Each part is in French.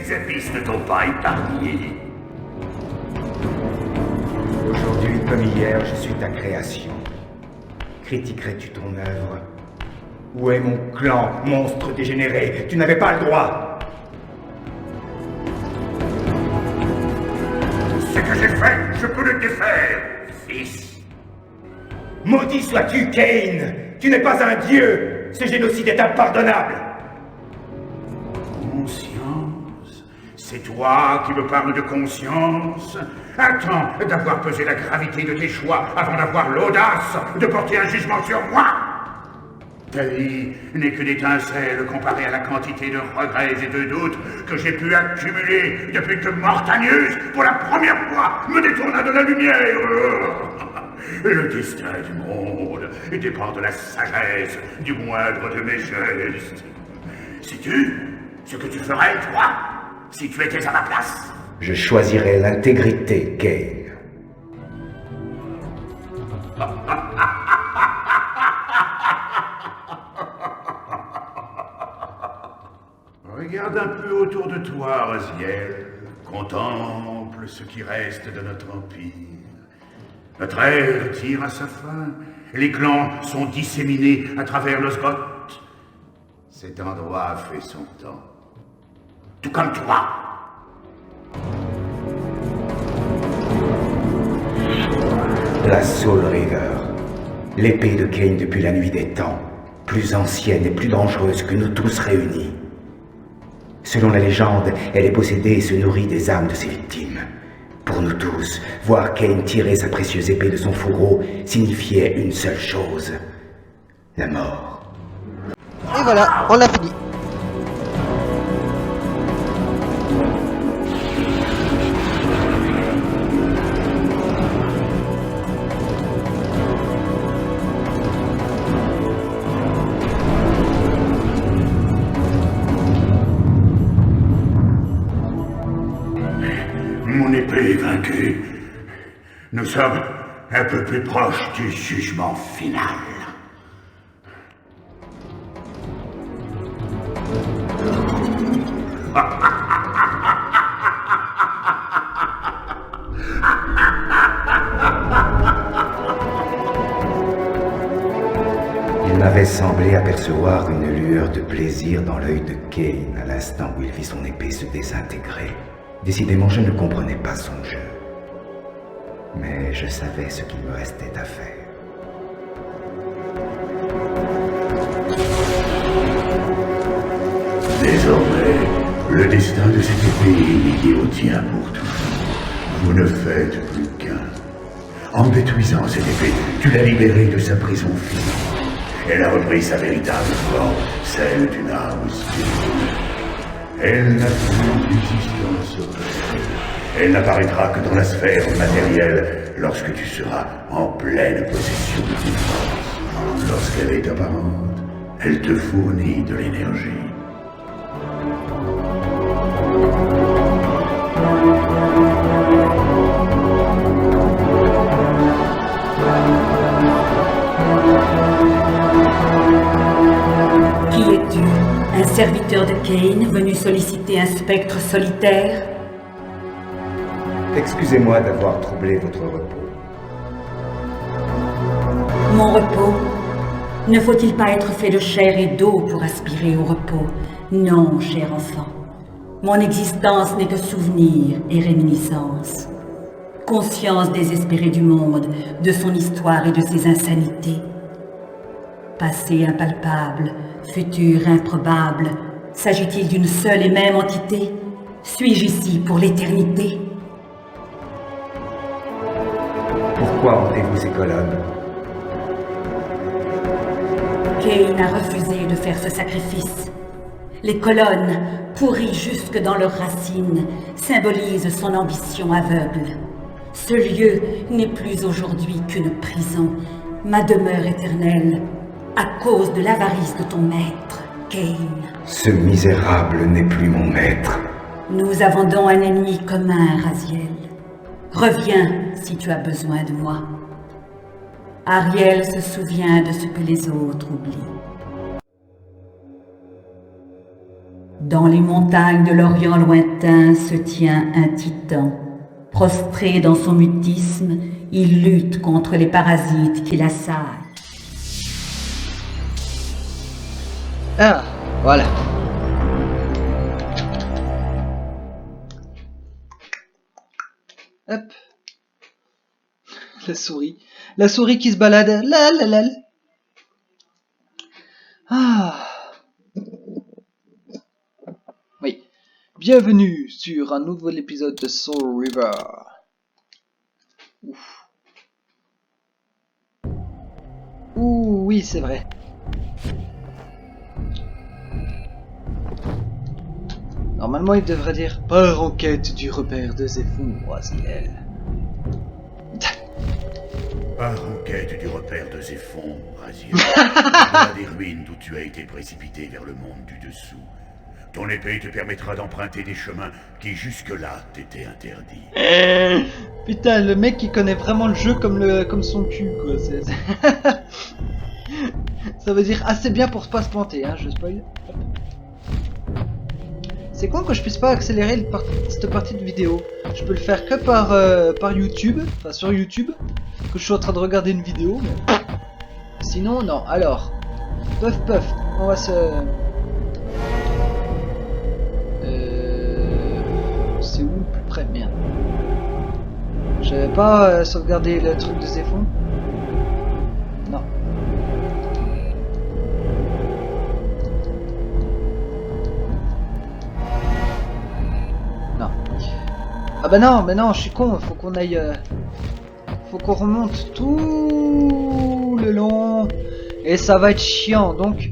Les épices ne t'ont pas épargné. Aujourd'hui comme hier, je suis ta création. Critiquerais-tu ton œuvre? Où est mon clan, monstre dégénéré? Tu n'avais pas le droit. Ce que j'ai fait, je peux le défaire, fils. Maudit sois-tu, Cain! Tu n'es pas un dieu! Ce génocide est impardonnable! Conscience? C'est toi qui me parles de conscience? Attends d'avoir pesé la gravité de tes choix avant d'avoir l'audace de porter un jugement sur moi! Ta vie n'est que d'étincelles comparée à la quantité de regrets et de doutes que j'ai pu accumuler depuis que Mortanius, pour la première fois, me détourna de la lumière. Le destin du monde dépend de la sagesse du moindre de mes gestes. Sais-tu ce que tu ferais, toi, si tu étais à ma place? Je choisirais l'intégrité, Cain. Regarde un peu autour de toi, Raziel. Contemple ce qui reste de notre empire. Notre ère tire à sa fin. Les clans sont disséminés à travers l'Osgoth. Cet endroit a fait son temps. Tout comme toi. La Soul River. L'épée de Cain depuis la nuit des temps. Plus ancienne et plus dangereuse que nous tous réunis. Selon la légende, elle est possédée et se nourrit des âmes de ses victimes. Pour nous tous, voir Cain tirer sa précieuse épée de son fourreau signifiait une seule chose. La mort. Et voilà, on a fini. Mon épée est vaincue. Nous sommes un peu plus proches du jugement final. Il m'avait semblé apercevoir une lueur de plaisir dans l'œil de Cain à l'instant où il vit son épée se désintégrer. Décidément, je ne comprenais pas son jeu. Mais je savais ce qu'il me restait à faire. Désormais, le destin de cette épée est lié au tien pour toujours. Vous ne faites plus qu'un. En détruisant cette épée, tu l'as libérée de sa prison physique. Elle a repris sa véritable forme, celle d'une âme spirituelle. Elle n'a plus d'existence réelle. Elle n'apparaîtra que dans la sphère matérielle lorsque tu seras en pleine possession de tes forces. Lorsqu'elle est apparente, elle te fournit de l'énergie. Qui es-tu? Un serviteur de Cain venu solliciter un spectre solitaire? Excusez-moi d'avoir troublé votre repos. Mon repos? Ne faut-il pas être fait de chair et d'eau pour aspirer au repos? Non, cher enfant. Mon existence n'est que souvenir et réminiscence. Conscience désespérée du monde, de son histoire et de ses insanités. Passé impalpable, futur improbable, s'agit-il d'une seule et même entité? Suis-je ici pour l'éternité? Pourquoi hantez-vous ces colonnes? Cain a refusé de faire ce sacrifice. Les colonnes, pourries jusque dans leurs racines, symbolisent son ambition aveugle. Ce lieu n'est plus aujourd'hui qu'une prison, ma demeure éternelle, à cause de l'avarice de ton maître, Cain. Ce misérable n'est plus mon maître. Nous avons donc un ennemi commun, Raziel. Reviens si tu as besoin de moi. Ariel se souvient de ce que les autres oublient. Dans les montagnes de l'Orient lointain se tient un titan. Prostré dans son mutisme, il lutte contre les parasites qui l'assaillent. Ah, voilà. Hop. La souris. La souris qui se balade. La la la. Ah. Oui. Bienvenue sur un nouvel épisode de Soul River. Ouf. Ouh, oui, c'est vrai. Normalement, il devrait dire par en quête du repère de Zéphon, Raziel. Par en quête du repère de Zéphon, Raziel, au-delà des ruines d'où tu as été précipité vers le monde du dessous. Ton épée te permettra d'emprunter des chemins qui jusque-là t'étaient interdits. Putain, le mec il connaît vraiment le jeu comme son cul, quoi. Ça veut dire assez bien pour pas se planter, hein, je spoil. C'est con que je puisse pas accélérer cette partie de vidéo. Je peux le faire que par YouTube, enfin sur YouTube, que je suis en train de regarder une vidéo. Mais... Sinon, non. Alors, puff, on va se... C'est où le plus près? Merde. J'avais pas sauvegardé le truc de Zéphon. Non. Non. Ah bah non, mais non, je suis con, faut qu'on aille... faut qu'on remonte tout le long. Et ça va être chiant, donc...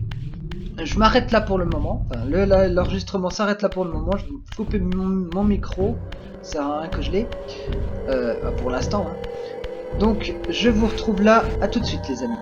Je m'arrête là pour le moment. Enfin, l'enregistrement s'arrête là pour le moment. Je vais couper mon micro. Ça sert à rien que je l'ai. Pour l'instant. Hein. Donc, je vous retrouve là. À tout de suite, les amis.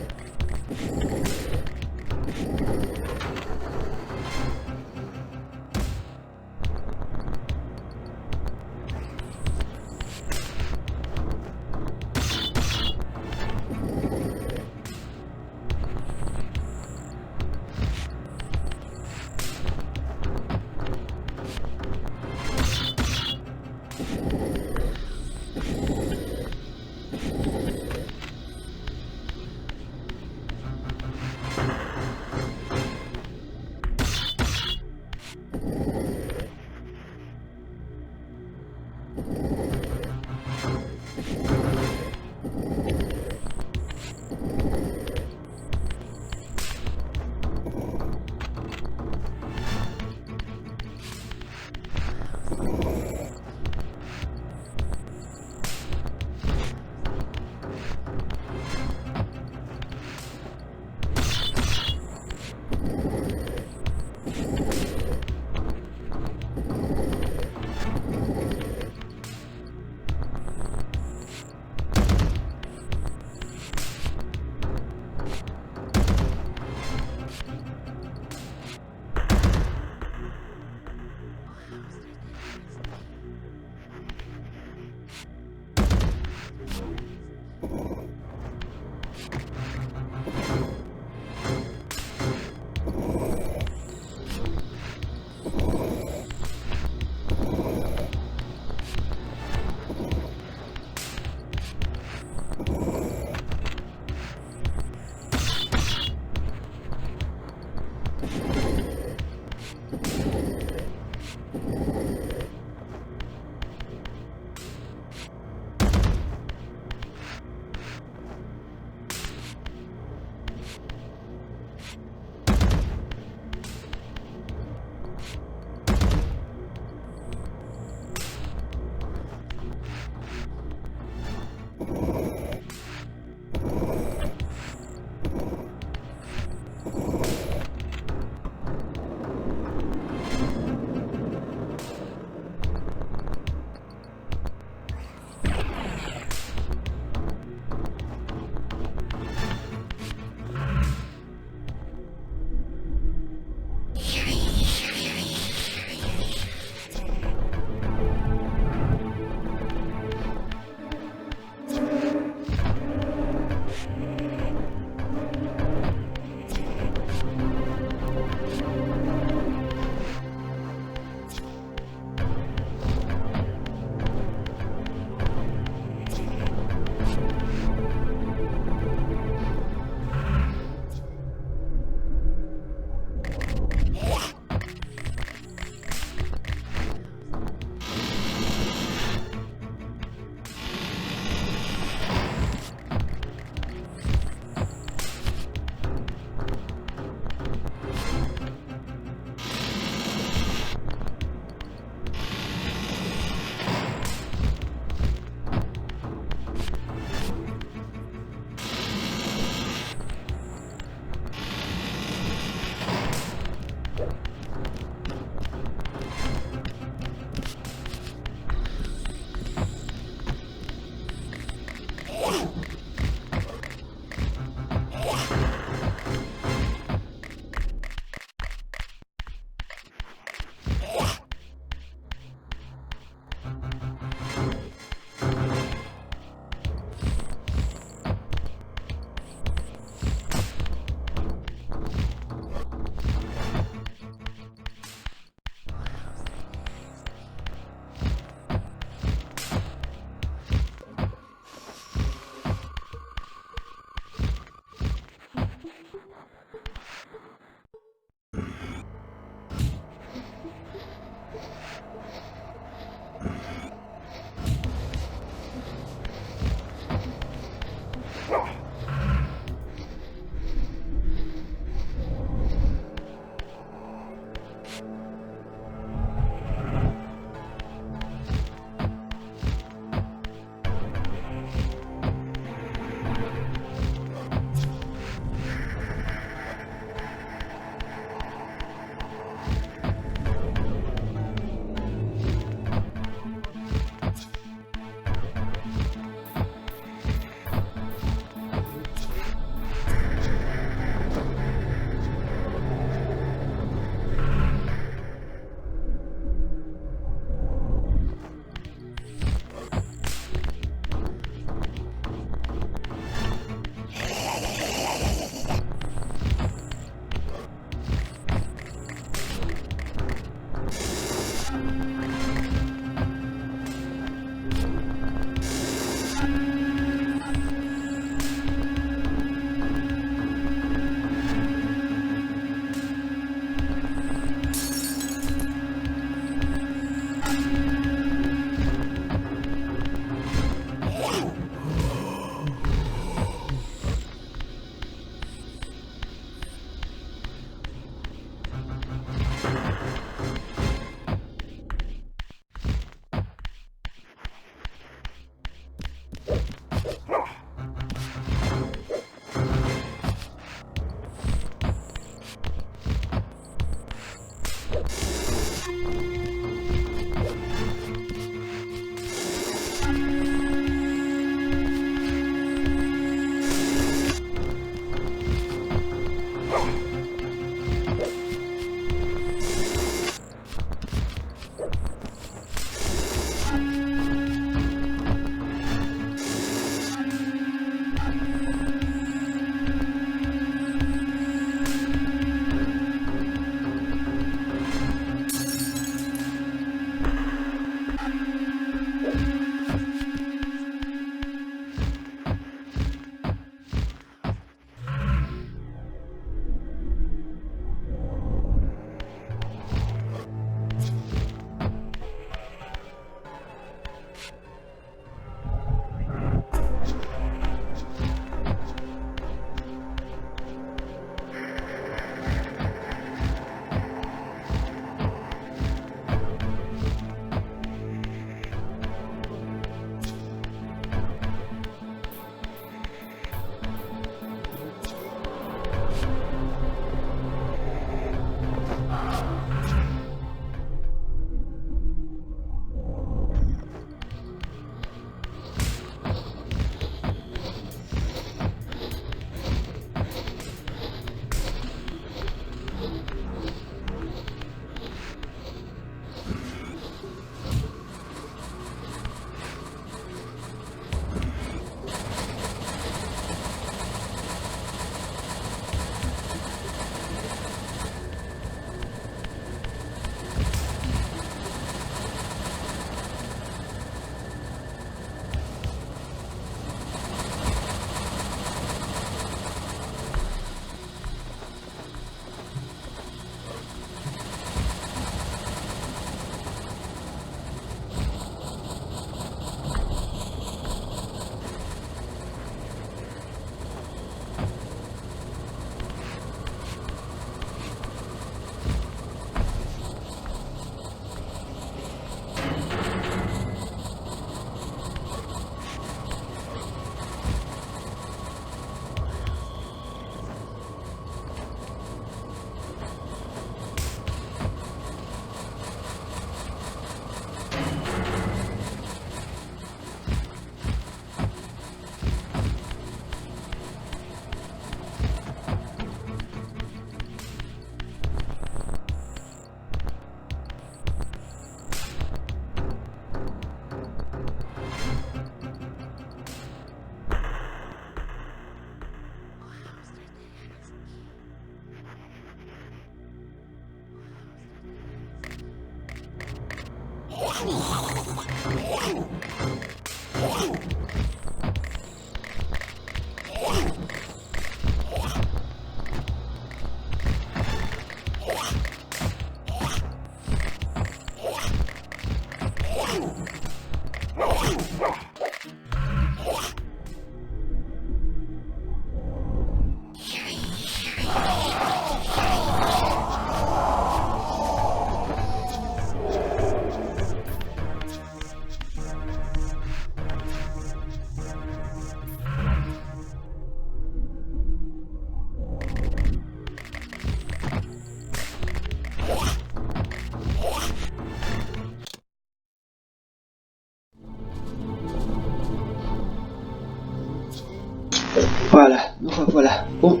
Voilà, nous revoilà. Bon.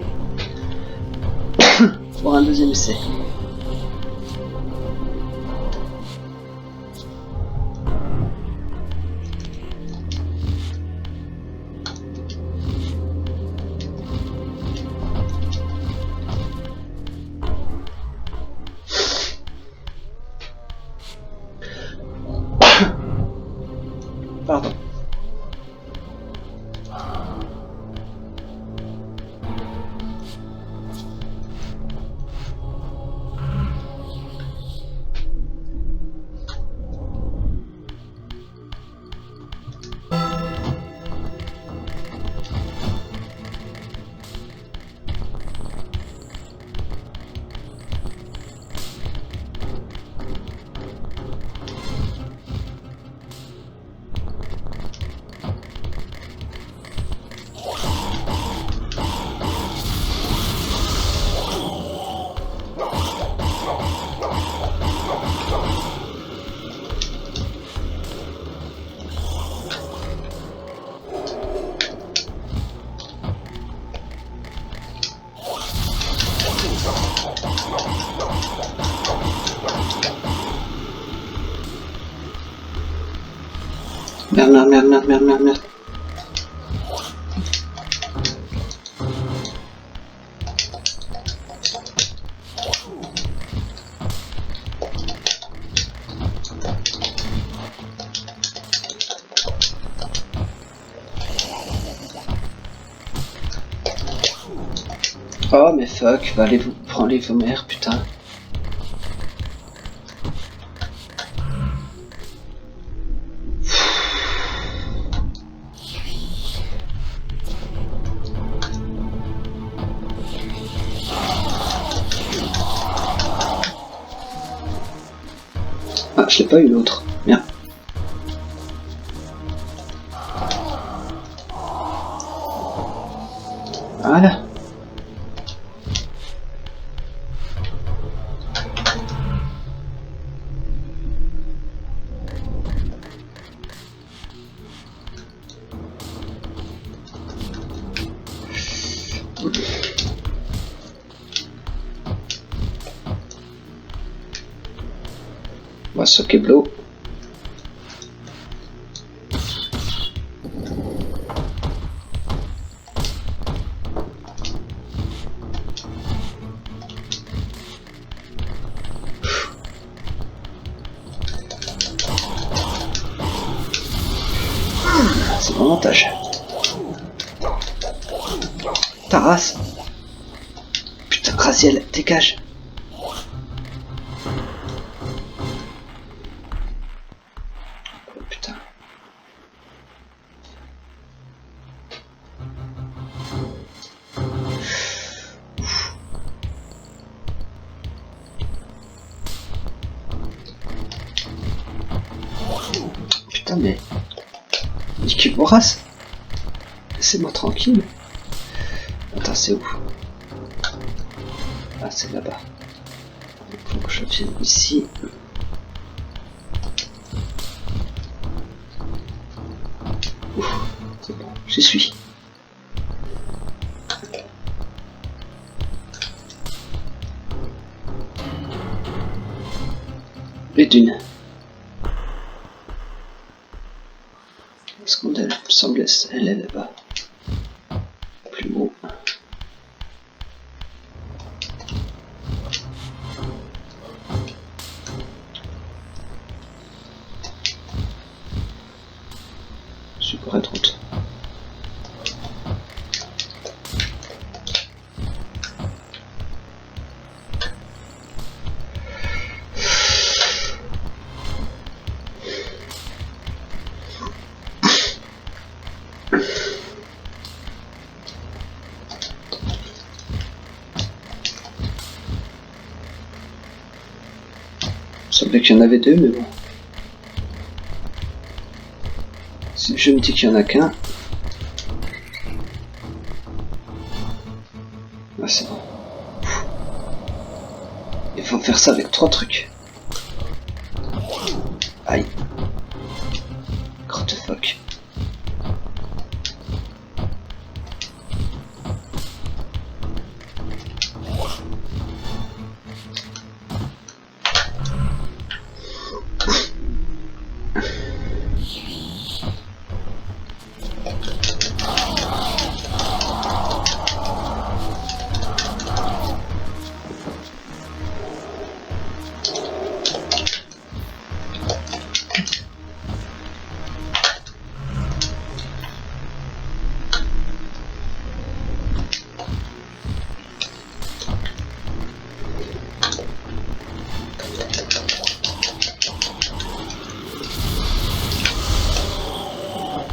Pour un deuxième essai. Pardon. Merde. Oh mais fuck, va aller vous prendre les mères, putain. Ah, je l'ai pas eu l'autre. Merde. Voilà. On va socker de l'eau. C'est mon montage. Ta race. Putain, Raziel, dégage. Putain. Putain, mais... Niquez vos races. Laissez-moi tranquille. Attends, c'est où? Ah, c'est là-bas. Il faut que je vienne ici. Ouf, c'est bon, j'y suis. Les dunes. Parce qu'on me semble elle est là-bas. Plus haut. pour être route. Il semblait qu'il y en avait deux, mais bon. Si je me dis qu'il y en a qu'un. Ah, c'est bon. Il faut faire ça avec 3 trucs. Aïe. Grotte fuck.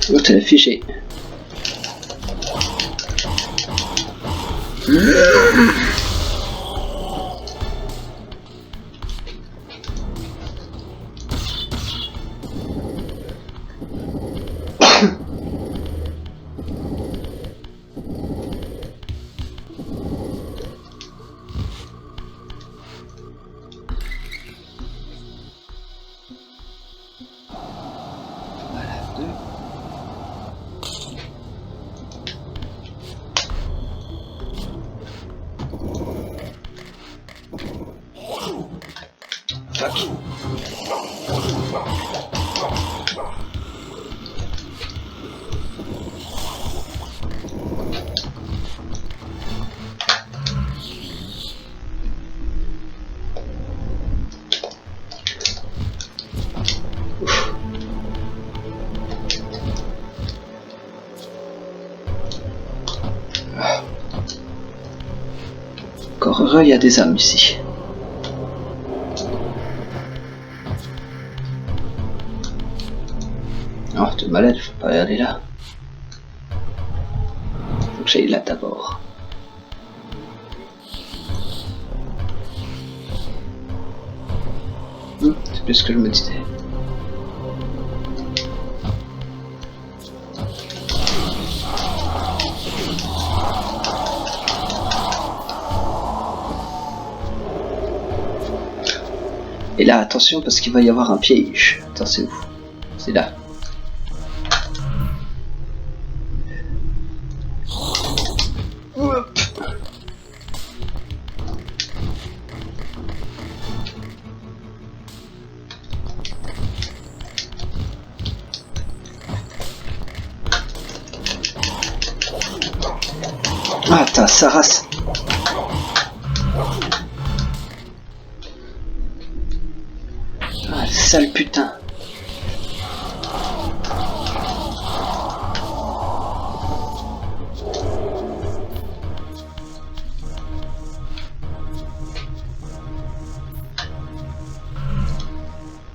L'autre elle est figée. Encore heureux, il y a des âmes ici. Oh, t'es malade, faut pas aller là. Faut que j'aille là d'abord. C'est plus ce que je me disais. Et là, attention parce qu'il va y avoir un piège. Attends, c'est où? C'est là. Hop. Ah, t'as sa race. Ah, sale putain.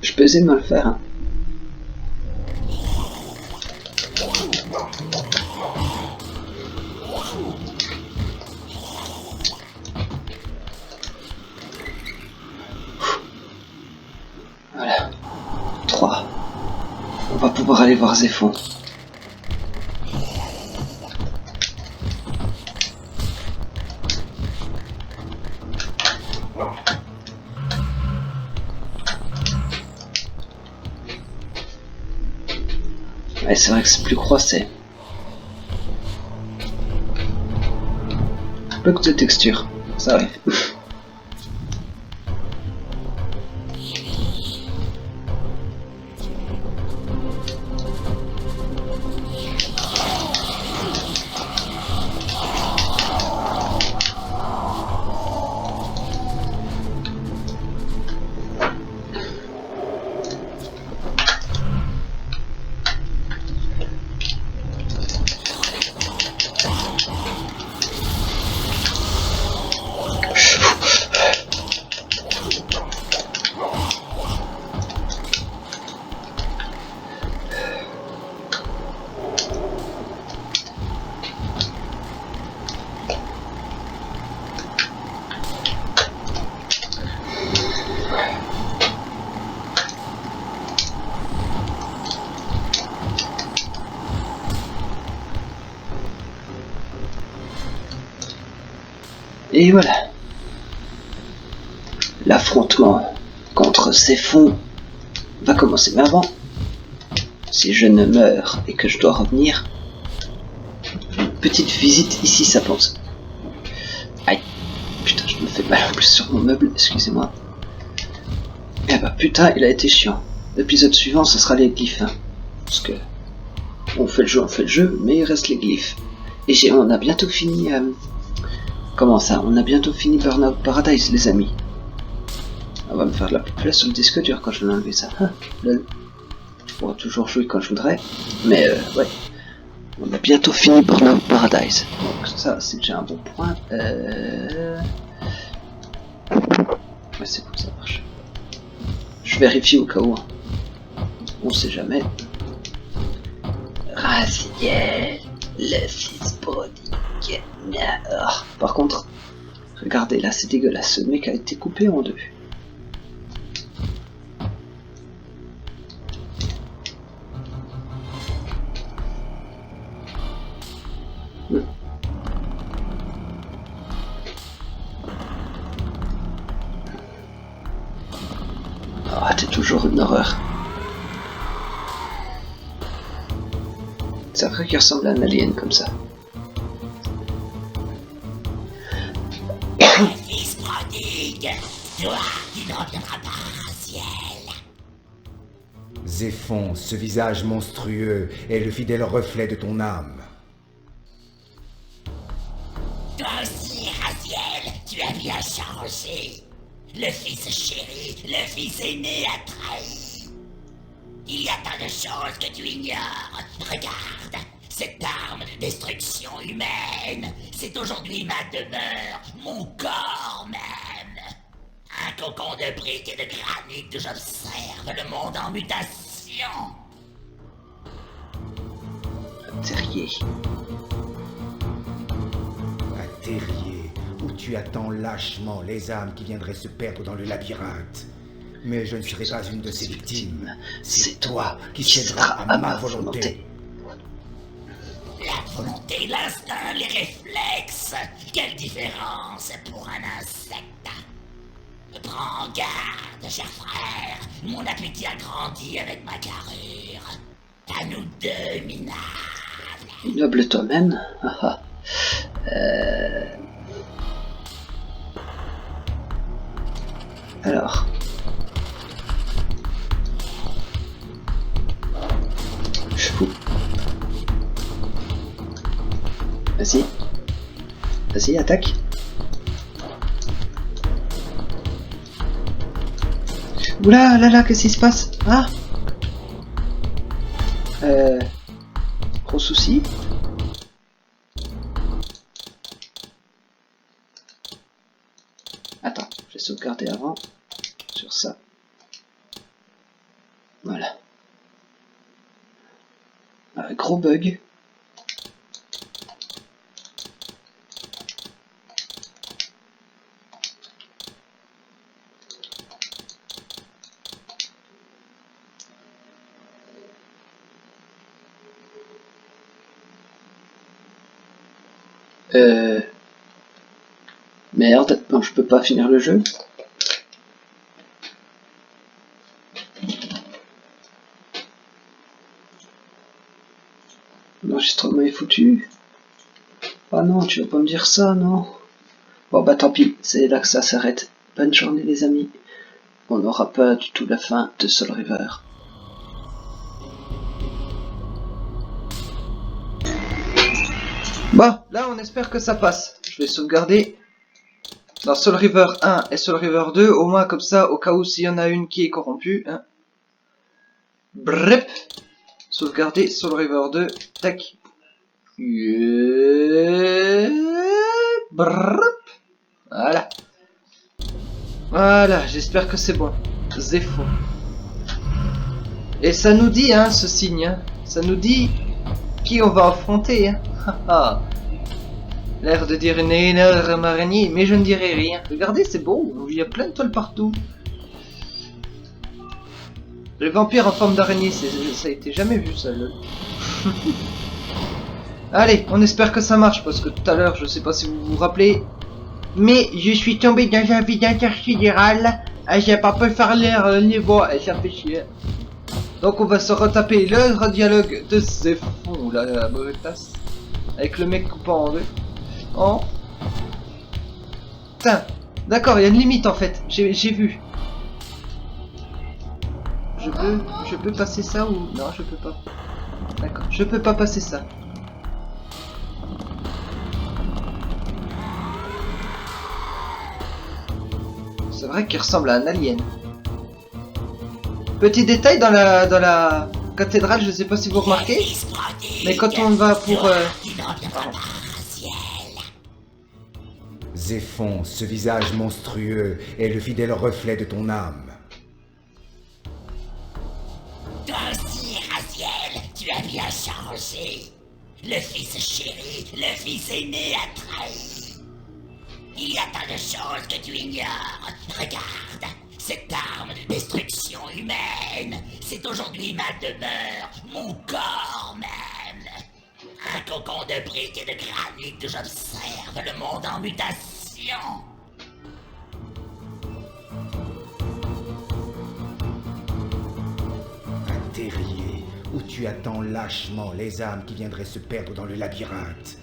Je peux essayer de me le faire. Hein. Voilà. 3. On va pouvoir aller voir Zéphon. Ouais, c'est vrai que c'est plus croisé. Peu de texture, ça arrive. Et voilà. L'affrontement contre Zéphon va commencer. Mais avant, si je ne meurs et que je dois revenir, une petite visite ici, ça pense. Aïe. Putain, je me fais mal en plus sur mon meuble, excusez-moi. Eh bah putain, il a été chiant. L'épisode suivant, ce sera les glyphes. Hein. Parce que on fait le jeu, mais il reste les glyphes. Et on a bientôt fini... comment ça? On a bientôt fini Burnout Paradise, les amis. On va me faire de la place sur le disque dur quand je vais enlever ça. Hein, lol. Je pourrai toujours jouer quand je voudrais. Mais ouais. On a bientôt fini Burnout Paradise. Donc ça, c'est déjà un bon point. Ouais, c'est bon, ça marche. Je vérifie au cas où. On sait jamais. Raziel, le fils prodigue. Oh, par contre, regardez là, c'est dégueulasse. Ce mec a été coupé en deux. Ah, t'es toujours une horreur. C'est vrai qu'il ressemble à un alien comme ça. Fils prodigue, toi qui ne reviendras pas, Raziel. Zéphon, ce visage monstrueux est le fidèle reflet de ton âme. Toi aussi, Raziel, tu as bien changé. Le fils chéri, le fils aîné a trahi. Il y a tant de choses que tu ignores. Regarde, cette arme de destruction humaine, c'est aujourd'hui ma demeure, mon corps même. Un cocon de briques et de granit où j'observe le monde en mutation. Un terrier. Un terrier où tu attends lâchement les âmes qui viendraient se perdre dans le labyrinthe. Mais je ne serai pas une de ces victimes. C'est toi qui céderas à ma volonté. La volonté, l'instinct, les réflexes. Quelle différence pour un insecte. Prends garde, cher frère. Mon appétit a grandi avec ma carrure. À nous deux, minables. Noble toi-même. Alors. Je fous. Vas-y. Vas-y, attaque. Oula, là là, qu'est-ce qui se passe? Ah. Gros souci. Attends, je vais sauvegarder avant. Sur ça. Voilà. Gros bug. Merde, non, je peux pas finir le jeu. L'enregistrement est foutu. Ah non, tu vas pas me dire ça, non. Bon bah tant pis, c'est là que ça s'arrête. Bonne journée les amis. On n'aura pas du tout la fin de Soul River. Bon, là on espère que ça passe. Je vais sauvegarder dans Soul River 1 et Soul River 2, au moins comme ça, au cas où s'il y en a une qui est corrompue. Hein. Bref, sauvegarder Soul River 2, tac. Bref. Voilà. Voilà, j'espère que c'est bon. Zéphon. Et ça nous dit, hein, ce signe, hein, ça nous dit qui on va affronter, hein. L'air de dire une énorme araignée, mais je ne dirai rien. Regardez, c'est beau, il y a plein de toiles partout. Le vampire en forme d'araignée, ça a été jamais vu, ça, lol. Allez, on espère que ça marche, parce que tout à l'heure, je sais pas si vous vous rappelez, Mais je suis tombé dans un vide intersidéral. J'ai pas pu faire le niveau. Ça fait chier. Donc on va se retaper le dialogue de Zéphon, la mauvaise tasse. Avec le mec coupant en deux. Oh. Putain. D'accord, il y a une limite en fait. J'ai vu. Je peux passer ça ou... Non, je peux pas. D'accord, je peux pas passer ça. C'est vrai qu'il ressemble à un alien. Petit détail dans la cathédrale, je sais pas si vous remarquez, mais quand on va pour... Zéphon, ce visage monstrueux est le fidèle reflet de ton âme. Toi aussi, Raziel, tu as bien changé. Le fils chéri, le fils aîné a trahi. Il y a tant de choses que tu ignores. Regarde, cette arme de destruction humaine, c'est aujourd'hui ma demeure, mon corps même. Un cocon de briques et de granit où j'observe le monde en mutation. Un terrier où tu attends lâchement les âmes qui viendraient se perdre dans le labyrinthe.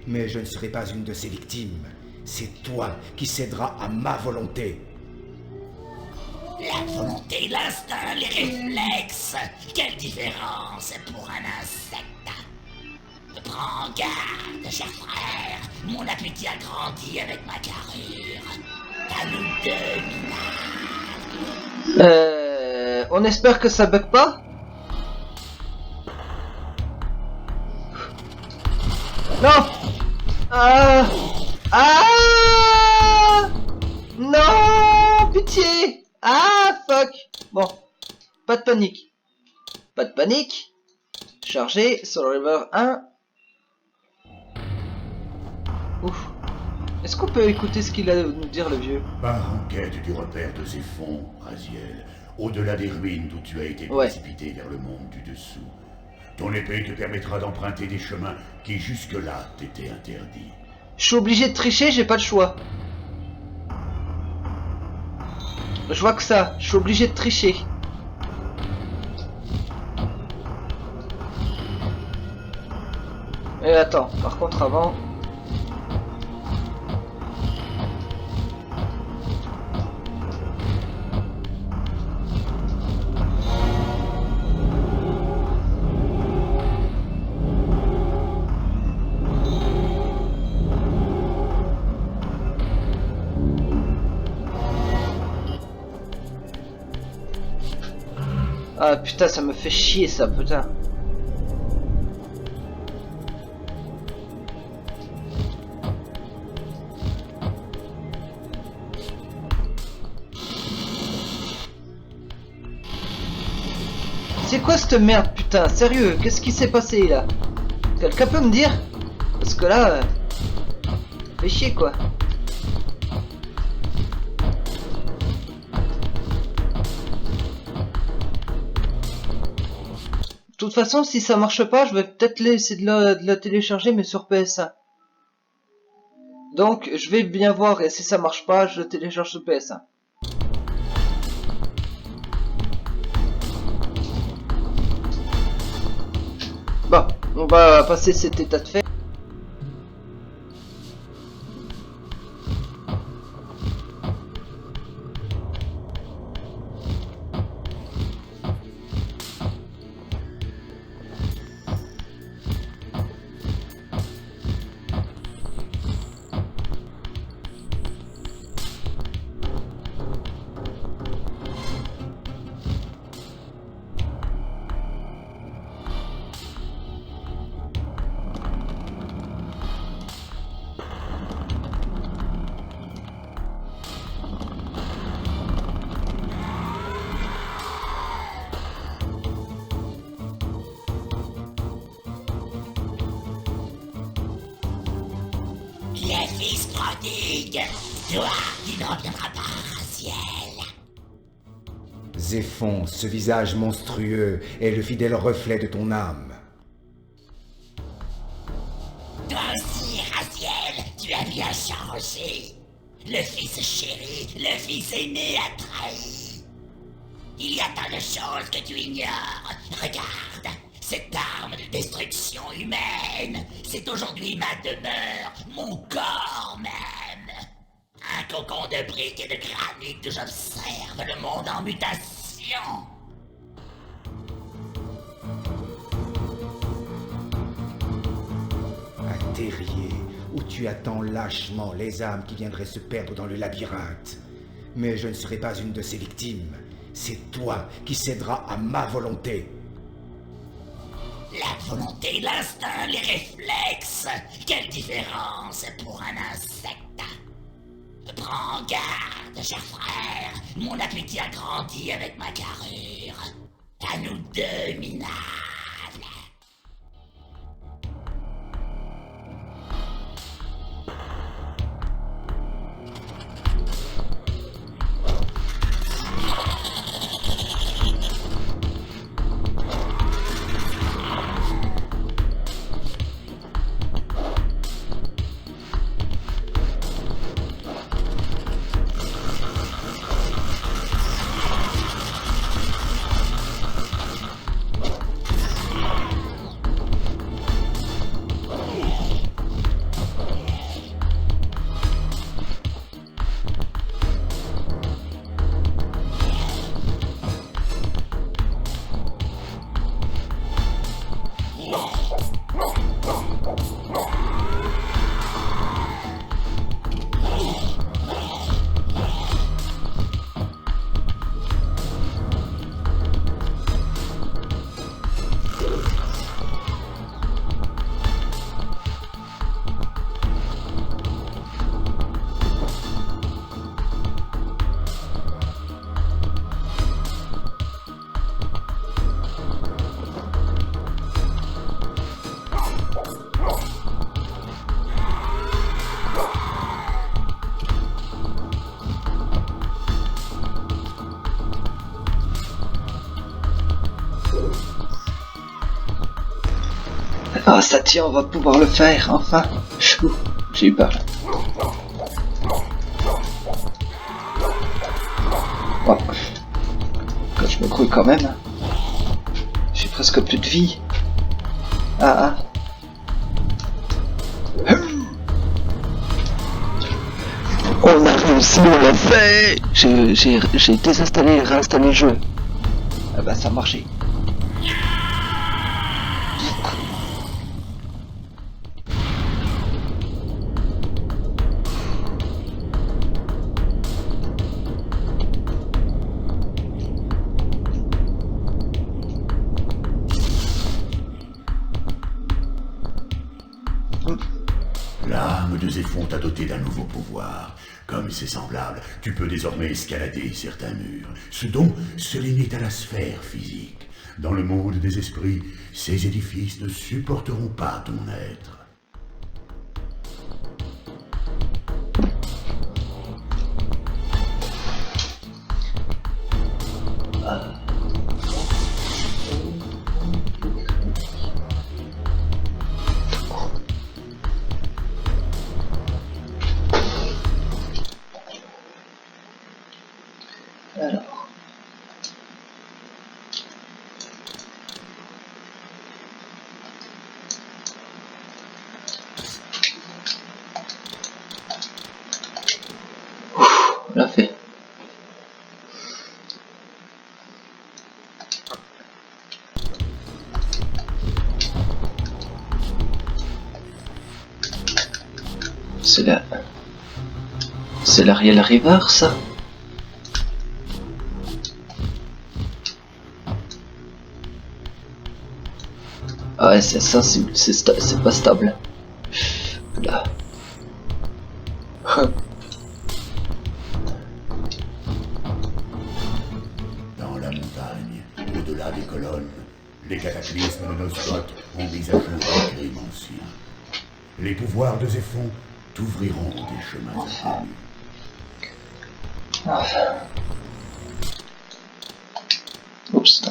Mais je ne serai pas une de ces victimes. C'est toi qui céderas à ma volonté. La volonté, l'instinct, les réflexes. Quelle différence pour un insecte. Prends garde, cher frère. Mon appétit a grandi avec ma carrure. À nous deux, minable. On espère que ça bug pas. Non. Ah. Non. Pitié. Ah, fuck. Bon. Pas de panique. Pas de panique. Chargé. Soul River 1. Ouf. Est-ce qu'on peut écouter ce qu'il a à nous dire, le vieux? Pars en quête du repère de Zéphon, Raziel, au-delà des ruines d'où tu as été Ouais. précipité vers le monde du dessous. Ton épée te permettra d'emprunter des chemins qui jusque-là t'étaient interdits. Je suis obligé de tricher, j'ai pas le choix. Je vois que ça, je suis obligé de tricher. Et attends, par contre avant... Ah putain, ça me fait chier ça, putain. C'est quoi cette merde, putain? Sérieux, qu'est-ce qui s'est passé là? Quelqu'un peut me dire? Parce que là... fait chier quoi. De toute façon, si ça marche pas, je vais peut-être essayer de la télécharger, mais sur PS1. Donc, je vais bien voir, et si ça marche pas, je télécharge sur PS1. Bon, on va passer cet état de fait. Les fils prodigue. Toi qui ne reviendras pas, Raziel. Zéphon, ce visage monstrueux est le fidèle reflet de ton âme. Toi aussi, Raziel, tu as bien changé. Le fils chéri, le fils aîné a trahi. Il y a tant de choses que tu ignores. Regarde, cette arme de destruction humaine, c'est aujourd'hui ma demeure, mon corps même. Un cocon de briques et de granit où j'observe le monde en mutation. Un terrier où tu attends lâchement les âmes qui viendraient se perdre dans le labyrinthe. Mais je ne serai pas une de ces victimes. C'est toi qui céderas à ma volonté. La volonté, l'instinct, les réflexes. Quelle différence pour un insecte. Prends garde, cher frère. Mon appétit a grandi avec ma carrure. À nous deux, minables. Ah, ça tient, on va pouvoir le faire, enfin. Chou, j'ai eu peur. Oh. Quand je me grouille quand même. J'ai presque plus de vie. Ah, ah. On a réussi, on l'a fait. J'ai désinstallé et réinstallé le jeu. Ah bah ça a marché. L'âme de Zéphon t'a doté d'un nouveau pouvoir. Comme c'est semblable, tu peux désormais escalader certains murs. Ce don se limite à la sphère physique. Dans le monde des esprits, ces édifices ne supporteront pas ton être. Alors. On l'a fait. C'est l'Ariel River, ça? Ah ouais, c'est sensible, c'est pas stable. Là. Dans la montagne, au-delà des colonnes, les cataclysmes de Nosgoth ont mis à jour les crimes anciens. Les pouvoirs de Zéphon t'ouvriront des chemins inconnus. Oups.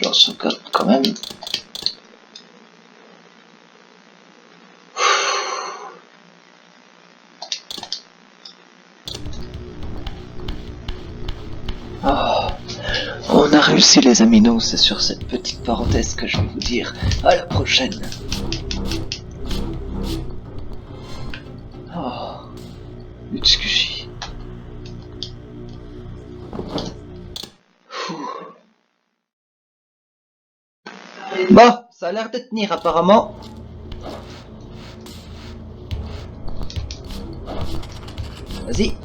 Je leur sauvegarde quand même. Oh. On a réussi les amis, donc c'est sur cette petite parenthèse que je vais vous dire à la prochaine. Oh. Utsukushi. Bon, ça a l'air de tenir apparemment. Vas-y.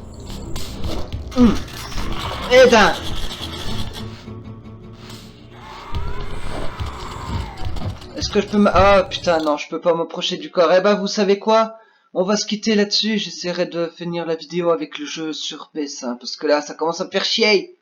Eh ben. Est-ce que je peux Ah putain non, je peux pas m'approcher du corps. Eh ben vous savez quoi? On va se quitter là-dessus. J'essaierai de finir la vidéo avec le jeu sur PS1 parce que là ça commence à me faire chier.